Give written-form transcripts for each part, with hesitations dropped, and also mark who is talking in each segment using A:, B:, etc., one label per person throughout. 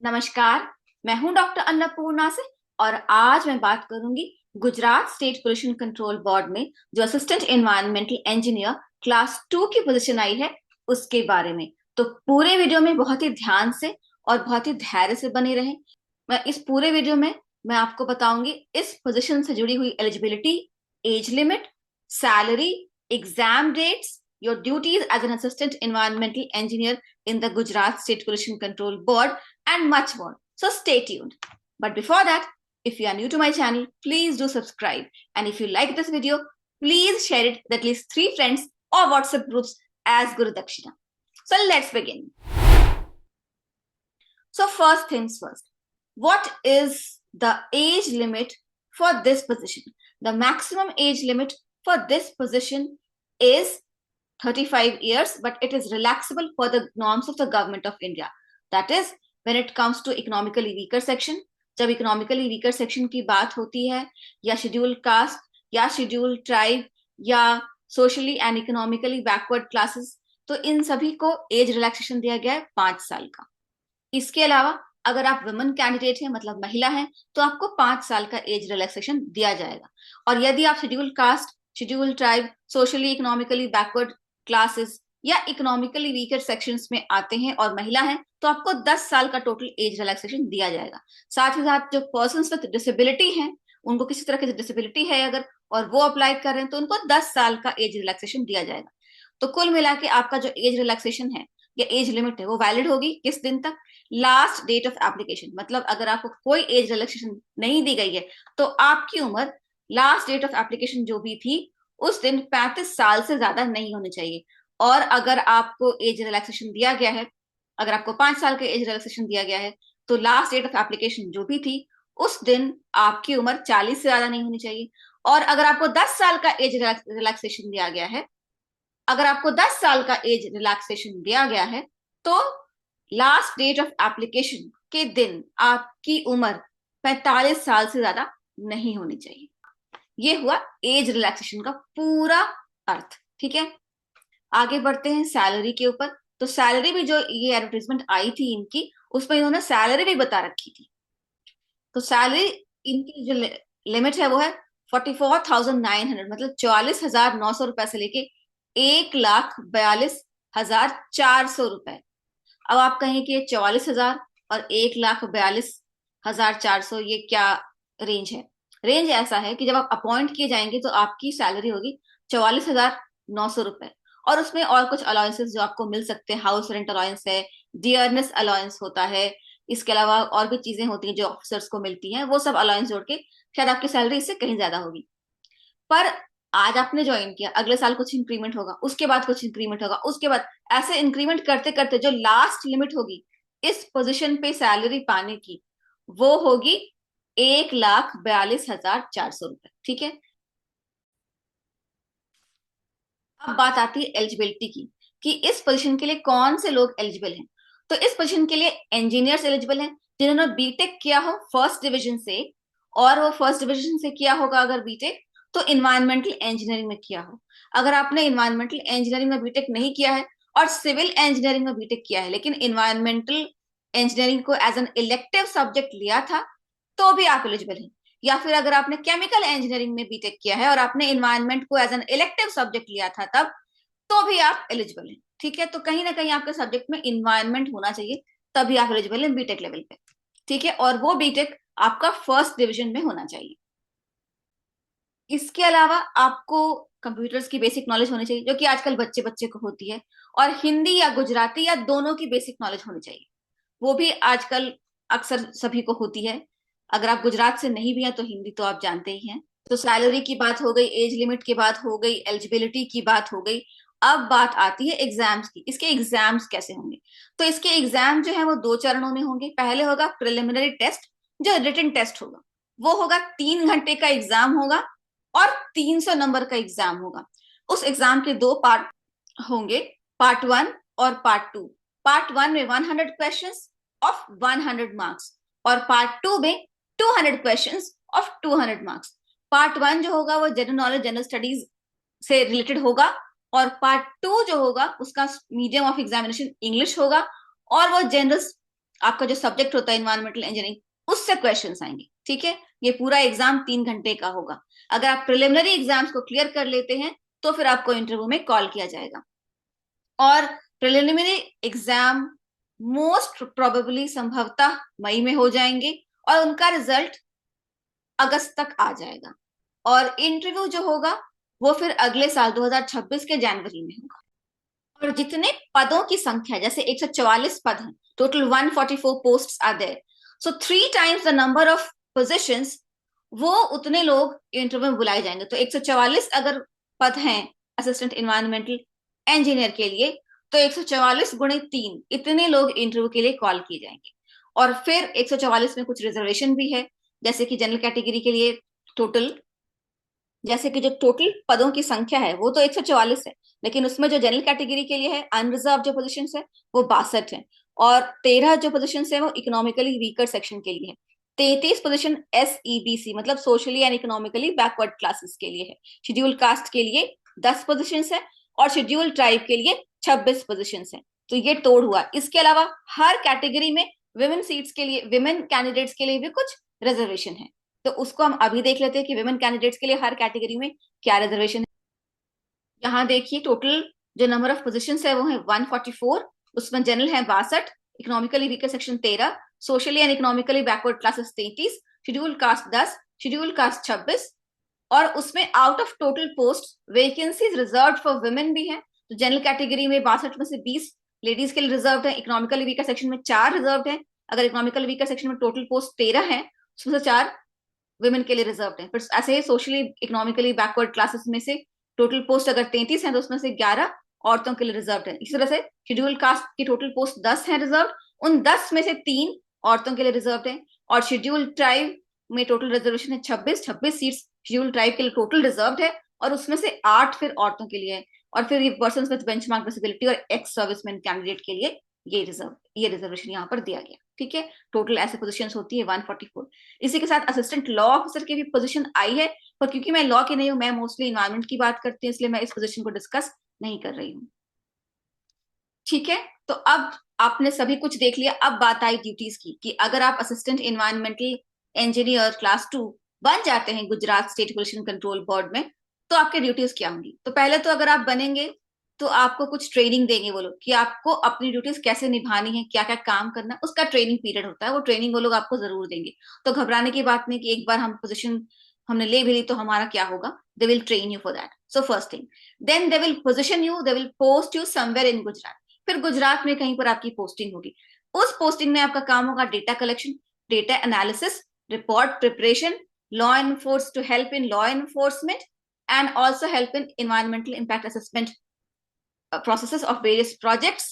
A: नमस्कार। मैं हूं डॉक्टर अन्नपूर्णा से और आज मैं बात करूंगी Gujarat state pollution control board में जो असिस्टेंट एनवायरमेंटल इंजीनियर क्लास 2 की पोजीशन आई है उसके बारे में। तो पूरे वीडियो में बहुत ही ध्यान से और बहुत ही धैर्य से बने रहें। मैं इस पूरे वीडियो में मैं आपको बताऊंगी इस पोजीशन से जुड़ी हुई eligibility, age limit, salary, exam dates, your duties as an assistant environmental engineer in the Gujarat State Pollution Control Board, and much more. So stay tuned. But before that, if you are new to my channel, please do subscribe. And if you like this video, please share it with at least 3 friends or WhatsApp groups as Guru Dakshina. So let's begin. So first things first, what is the age limit for this position? The maximum age limit for this position is 35 years, but it is relaxable for the norms of the government of India. That is, when it comes to economically weaker section, जब economically weaker section की बात होती है या schedule caste या schedule tribe या socially and economically backward classes, तो इन सभी को एज रिलैक्सेशन दिया गया है 5 साल का। इसके अलावा अगर आप वुमेन कैंडिडेट हैं, मतलब महिला हैं, तो आपको 5 साल का एज रिलैक्सेशन दिया जाएगा। और यदि आप schedule caste, schedule tribe, socially economically backward classes या इकोनॉमिकली वीकर सेक्शंस में आते हैं और महिला हैं, तो आपको 10 साल का टोटल एज रिलैक्सेशन दिया जाएगा। साथ ही साथ जो पर्सन्स विद डिसेबिलिटी हैं, उनको किसी तरह की डिसेबिलिटी है अगर और वो अप्लाई कर रहे हैं, तो उनको 10 साल का एज रिलैक्सेशन दिया जाएगा। तो कुल मिला के आपका जो एज रिलैक्सेशन है या एज लिमिट है वो वैलिड होगी किस दिन तक? Last date of application. मतलब अगर आपको कोई एज रिलैक्सेशन नहीं दी गई है तो आपकी उम्र लास्ट डेट ऑफ एप्लीकेशन जो भी थी उस दिन 35 साल से ज्यादा नहीं होनी चाहिए। और अगर आपको एज रिलैक्सेशन दिया गया है, अगर आपको 5 साल का एज रिलैक्सेशन दिया गया है, तो लास्ट डेट ऑफ एप्लीकेशन जो भी थी उस दिन आपकी उम्र 40 से ज्यादा नहीं होनी चाहिए। और अगर आपको 10 साल का एज रिलैक्सेशन दिया गया है, अगर आपको 10 साल का एज रिलैक्सेशन दिया गया है, तो लास्ट डेट ऑफ एप्लीकेशन के दिन आपकी उम्र 45 साल से ज्यादा नहीं होनी चाहिए। ये हुआ एज रिलैक्सेशन का पूरा अर्थ। ठीक है, आगे बढ़ते हैं सैलरी के ऊपर। तो सैलरी भी जो ये एडवर्टाइजमेंट आई थी इनकी, उसमें इन्होंने सैलरी भी बता रखी थी। तो सैलरी इनकी जो लिमिट है वो है 44,900, मतलब 44,900 रुपए से लेके 1,42,400 रुपए। अब आप कहें कि 44,000 और 1,42,400 ये क्या रेंज है? रेंज ऐसा है कि जब आप अपॉइंट किए जाएंगे तो आपकी सैलरी होगी 44,900 रुपए, और उसमें और कुछ अलाउंसेस जो आपको मिल सकते हैं, हाउस रेंट अलाउंस है, डियरनेस अलाउंस होता है, इसके अलावा और भी चीजें होती हैं जो ऑफिसर्स को मिलती हैं, वो सब अलाउंस जोड़ के शायद आपकी सैलरी इससे कहीं ज्यादा होगी। पर आज आपने ज्वाइन किया, अगले साल कुछ इंक्रीमेंट होगा, उसके बाद कुछ इंक्रीमेंट होगा, उसके बाद ऐसे इंक्रीमेंट करते करते जो लास्ट लिमिट होगी इस पोजीशन पे सैलरी पाने की, वो होगी 1,42,400 रुपए। ठीक है, अब बात आती है एलिजिबिलिटी की कि इस पोजीशन के लिए कौन से लोग एलिजिबल हैं। तो इस पोजीशन के लिए इंजीनियर्स एलिजिबल हैं जिन्होंने बीटेक किया हो फर्स्ट डिवीजन से, और वो फर्स्ट डिवीजन से किया होगा अगर बीटेक तो इन्वायरमेंटल इंजीनियरिंग में किया हो। अगर आपने इन्वायरमेंटल इंजीनियरिंग में बीटेक नहीं किया है और सिविल इंजीनियरिंग में बीटेक किया है लेकिन इन्वायरमेंटल इंजीनियरिंग को एज एन इलेक्टिव सब्जेक्ट लिया था, तो भी आप एलिजिबल हैं। या फिर अगर आपने केमिकल इंजीनियरिंग में बीटेक किया है और आपने इन्वायरमेंट को एज एन इलेक्टिव सब्जेक्ट लिया था तब, तो भी आप एलिजिबल हैं। ठीक है, तो कहीं ना कहीं आपके सब्जेक्ट में इन्वायरमेंट होना चाहिए, तभी आप एलिजिबल हैं बीटेक लेवल पे। ठीक है, और वो बीटेक आपका फर्स्ट डिवीजन में होना चाहिए। इसके अलावा आपको कंप्यूटर्स की बेसिक नॉलेज होनी चाहिए, जो कि आजकल बच्चे बच्चे को होती है, और हिंदी या गुजराती या दोनों की बेसिक नॉलेज होनी चाहिए, वो भी आजकल अक्सर सभी को होती है। अगर आप गुजरात से नहीं भी हैं तो हिंदी तो आप जानते ही हैं। तो सैलरी की बात हो गई, एज लिमिट की बात हो गई, एलिजिबिलिटी की बात हो गई। अब बात आती है एग्जाम्स की। इसके एग्जाम्स कैसे होंगे? तो इसके एग्जाम जो है वो 2 चरणों में होंगे। पहले होगा प्रिलिमिनरी टेस्ट, जो रिटन टेस्ट होगा, वो होगा 3 घंटे का एग्जाम होगा और 300 नंबर का एग्जाम होगा। उस एग्जाम के 2 पार्ट होंगे, पार्ट 1 और पार्ट 2। पार्ट 1 में 100 क्वेश्चंस ऑफ 100 मार्क्स और पार्ट 2 में 200 क्वेश्चंस ऑफ 200 मार्क्स। पार्ट 1 जो होगा वो जनरल नॉलेज, जनरल स्टडीज से रिलेटेड होगा, और पार्ट 2 जो होगा उसका मीडियम ऑफ एग्जामिनेशन इंग्लिश होगा, और वो जनरल आपका जो सब्जेक्ट होता है एनवायरमेंटल इंजीनियरिंग उससे क्वेश्चंस आएंगे। ठीक है, ये पूरा एग्जाम 3 घंटे का होगा। अगर आप प्रिलिमिनरी एग्जाम्स को क्लियर कर लेते हैं तो फिर आपको इंटरव्यू में कॉल किया जाएगा। और प्रिलिमिनरी एग्जाम मोस्ट प्रोबेबली संभवतः मई में हो जाएंगे और उनका रिजल्ट अगस्त तक आ जाएगा। और इंटरव्यू जो होगा वो फिर अगले साल 2026 के जनवरी में होगा। और जितने पदों की संख्या, जैसे 144 पद हैं, total 144 posts are there, so 3 times the number of positions, वो उतने लोग इंटरव्यू में बुलाए जाएंगे। तो 144 अगर पद हैं असिस्टेंट इन्वायरमेंटल इंजीनियर के लिए, तो 144 गुणे 3 इतने लोग इंटरव्यू के लिए कॉल किए जाएंगे। और फिर 144 में कुछ रिजर्वेशन भी है, जैसे कि जनरल कैटेगरी के लिए टोटल, जैसे कि जो टोटल पदों की संख्या है वो तो 144 है, लेकिन उसमें जो जनरल कैटेगरी के लिए है अनरिजर्व जो पोजीशंस है वो 62 है। और 13 जो पोजीशंस है वो इकोनॉमिकली वीकर सेक्शन के लिए है। 33 पोजीशन SEBC मतलब socially and economically backward classes के लिए है। शेड्यूल कास्ट के लिए 10 पोजीशंस है और शेड्यूल ट्राइब के लिए 26 पोजीशंस है। तो ये तोड़ हुआ। इसके अलावा हर कैटेगरी में विमेन सीट्स के लिए, विमेन कैंडिडेट्स के लिए भी कुछ रिजर्वेशन है। तो उसको हम अभी देख लेते हैं कि विमेन कैंडिडेट्स के लिए हर कैटेगरी में क्या रिजर्वेशन है। यहाँ देखिए टोटल जो नंबर ऑफ पोजीशंस है वो है 144। उसमें जनरल है 62, economically weaker section 13, socially and economically backward classes 33, schedule caste 10, schedule caste 26। और उसमें out of total post vacancies reserve for women भी है। तो जनरल कैटेगरी में 62 में से 20 लेडीज के लिए रिजर्व है, इकोनॉमिकली वीकर सेक्शन में 4 रिजर्व है। अगर इकोनॉमिकल वीकर सेक्शन में टोटल पोस्ट 13 है, उसमें से 4 वुमेन के लिए रिजर्व है। फिर ऐसे ही सोशली इकोनॉमिकली बैकवर्ड क्लासेस में से टोटल पोस्ट अगर 33 है तो उसमें से 11 औरतों के लिए रिजर्व है। इसी तरह से शेड्यूल कास्ट की टोटल पोस्ट 10 है रिजर्व, उन 10 में से 3 औरतों के लिए रिजर्व है। और शेड्यूल ट्राइब में टोटल रिजर्वेशन है 26 सीट्स शेड्यूल ट्राइब के लिए टोटल रिजर्व है, और उसमें से 8 फिर औरतों के लिए है। और फिर ये पर्सन विद बेंचमार्क डिसेबिलिटी और एक्स सर्विसमैन कैंडिडेट के लिए ये रिजर्वेशन यहाँ पर दिया गया। ठीक है, टोटल ऐसे पोजीशन होती है 144। इसी के साथ असिस्टेंट लॉ ऑफिसर की भी पोजीशन आई है, पर क्योंकि मैं लॉ की नहीं हूं, मैं मोस्टली इन्वायरमेंट की बात करती हूँ, इसलिए मैं इस पोजीशन को डिस्कस नहीं कर रही हूँ। ठीक है, तो अब आपने सभी कुछ देख लिया। अब बात आई ड्यूटीज की, कि अगर आप असिस्टेंट इन्वायरमेंटल इंजीनियर क्लास 2 बन जाते हैं Gujarat state pollution control board में, तो आपके ड्यूटीज क्या होंगी। तो पहले तो अगर आप बनेंगे तो आपको कुछ ट्रेनिंग देंगे वो लोग, कि आपको अपनी ड्यूटीज कैसे निभानी है, क्या क्या काम करना है, उसका ट्रेनिंग पीरियड होता है। वो ट्रेनिंग वो लोग आपको जरूर देंगे। तो घबराने की बात नहीं कि एक बार हम पोजिशन हमने ले भी ली तो हमारा क्या होगा। They will train you for that. So first thing, then they will position you, they will post you somewhere in Gujarat. फिर गुजरात में कहीं पर आपकी पोस्टिंग होगी। उस पोस्टिंग में आपका काम होगा data collection, data analysis, report preparation, law enforce to help in law enforcement and also help in environmental impact assessment processes of various projects.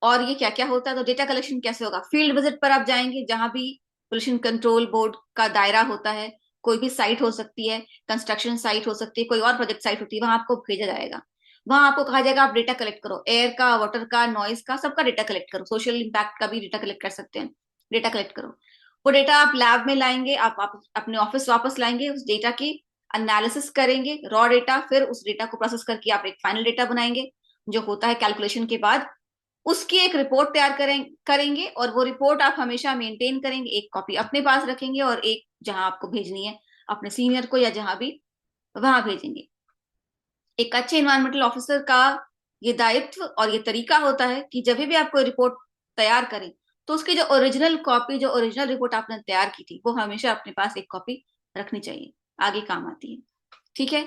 A: और ये क्या क्या होता है, तो डेटा कलेक्शन कैसे होगा, फील्ड विजिट पर आप जाएंगे, जहां भी पोल्यूशन कंट्रोल बोर्ड का दायरा होता है, कोई भी साइट हो सकती है, कंस्ट्रक्शन साइट हो सकती है, कोई और प्रोजेक्ट साइट होती है, वहां आपको भेजा जाएगा। वहां आपको कहा जाएगा आप डेटा कलेक्ट करो, एयर का, वाटर का, नॉइज का, सबका डेटा कलेक्ट करो, सोशल इम्पैक्ट का भी डेटा कलेक्ट कर सकते हैं। डेटा कलेक्ट करो, वो डेटा आप लैब में लाएंगे, आप अपने ऑफिस वापस लाएंगे, उस डेटा की एनालिसिस करेंगे, रॉ डेटा, फिर उस डेटा को प्रोसेस करके आप एक फाइनल डेटा बनाएंगे, जो होता है कैलकुलेशन के बाद। उसकी एक रिपोर्ट तैयार करेंगे, और वो रिपोर्ट आप हमेशा मेंटेन करेंगे, एक कॉपी अपने पास रखेंगे और एक जहां आपको भेजनी है अपने सीनियर को या जहां भी, वहां भेजेंगे। एक अच्छे इन्वायरमेंटल ऑफिसर का ये दायित्व और ये तरीका होता है कि जब भी आप कोई रिपोर्ट तैयार करें तो उसकी जो ओरिजिनल कॉपी, जो ओरिजिनल रिपोर्ट आपने तैयार की थी, वो हमेशा अपने पास एक कॉपी रखनी चाहिए, आगे काम आती है। ठीक है,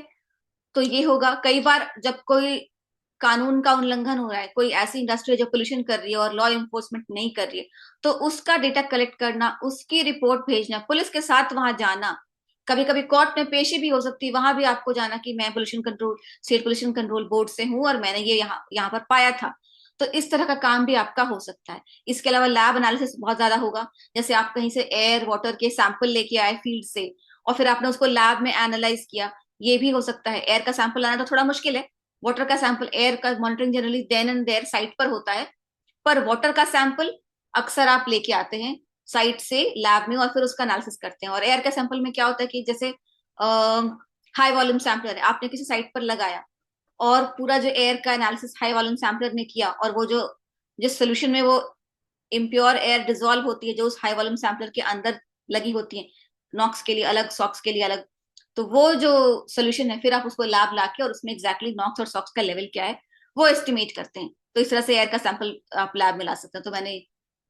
A: तो ये होगा। कई बार जब कोई कानून का उल्लंघन हो रहा है, कोई ऐसी इंडस्ट्री जो पोल्यूशन कर रही है और लॉ इन्फोर्समेंट नहीं कर रही है, तो उसका डेटा कलेक्ट करना, उसकी रिपोर्ट भेजना, पुलिस के साथ वहां जाना, कभी कभी कोर्ट में पेशी भी हो सकती है, वहां भी आपको जाना कि मैं pollution control, state pollution control board से हूं और मैंने ये यहाँ यहाँ पर पाया था। तो इस तरह का काम भी आपका हो सकता है। इसके अलावा लैब एनालिसिस बहुत ज्यादा होगा, जैसे आप कहीं से एयर वाटर के सैंपल लेके आए फील्ड से और फिर आपने उसको लैब में एनालाइज किया, ये भी हो सकता है। एयर का सैंपल लाना तो थोड़ा मुश्किल है, वाटर का सैंपल, एयर का monitoring generally then and there site पर होता है, पर वाटर का सैंपल अक्सर आप लेके आते हैं साइट से लैब में और फिर उसका एनालिसिस करते हैं। और एयर के सैंपल में क्या होता है कि जैसे हाई वॉल्यूम सैंपलर है, आपने किसी साइट पर लगाया और पूरा जो एयर का एनालिसिस हाई वॉल्यूम सैंपलर ने किया, और वो जो जिस सोल्यूशन में वो इम्प्योर एयर डिजोल्व होती है जो उस हाई वॉल्यूम सैम्पलर के अंदर लगी होती है, नॉक्स के लिए अलग, सॉक्स के लिए अलग। तो वो जो सोल्यूशन है फिर आप उसको लैब लाके और उसमें एग्जैक्टली नॉक्स और सॉक्स का लेवल क्या है वो एस्टिमेट करते हैं। तो इस तरह से एयर का सैंपल आप लैब में ला सकते हैं। तो मैंने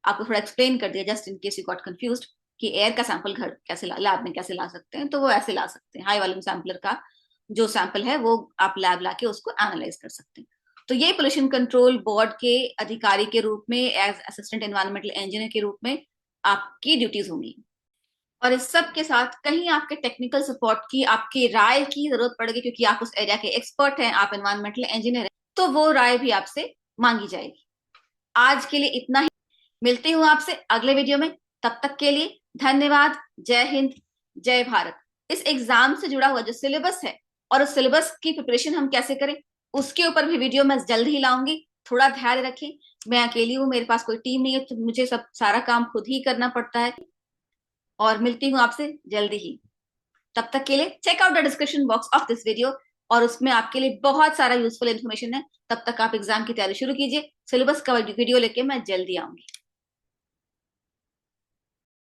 A: आपको थोड़ा एक्सप्लेन कर दिया just in case you got confused कि एयर का सैंपल घर कैसे लैब में कैसे ला सकते हैं। तो वो ऐसे ला सकते हैं, हाई वॉल्यूम सैंपलर का जो सैंपल है वो आप लैब लाके उसको एनालाइज कर सकते हैं। तो ये पोल्यूशन कंट्रोल बोर्ड के अधिकारी के रूप में, एज असिस्टेंट एनवायरमेंटल इंजीनियर के रूप में आपकी ड्यूटीज होंगी। और इस सब के साथ कहीं आपके टेक्निकल सपोर्ट की, आपकी राय की जरूरत पड़ेगी, क्योंकि आप उस एरिया के एक्सपर्ट हैं, आप एनवायरमेंटल इंजीनियर हैं, तो वो राय भी आपसे मांगी जाएगी। आज के लिए इतना ही, मिलती हूँ आपसे अगले वीडियो में। तब तक के लिए धन्यवाद। जय हिंद, जय भारत। इस एग्जाम से जुड़ा हुआ जो सिलेबस है और उस सिलेबस की प्रिपरेशन हम कैसे करें उसके ऊपर भी वीडियो मैं जल्द ही लाऊंगी। थोड़ा धैर्य रखें, मैं अकेली हूँ, मेरे पास कोई टीम नहीं है, तो मुझे सब सारा काम खुद ही करना पड़ता है। और मिलती हूँ आपसे जल्दी ही। तब तक के लिए check out the description box of this video, और उसमें आपके लिए बहुत सारा यूजफुल इन्फॉर्मेशन है। तब तक आप एग्जाम की तैयारी शुरू कीजिए। सिलेबस का वीडियो लेके मैं जल्दी आऊंगी।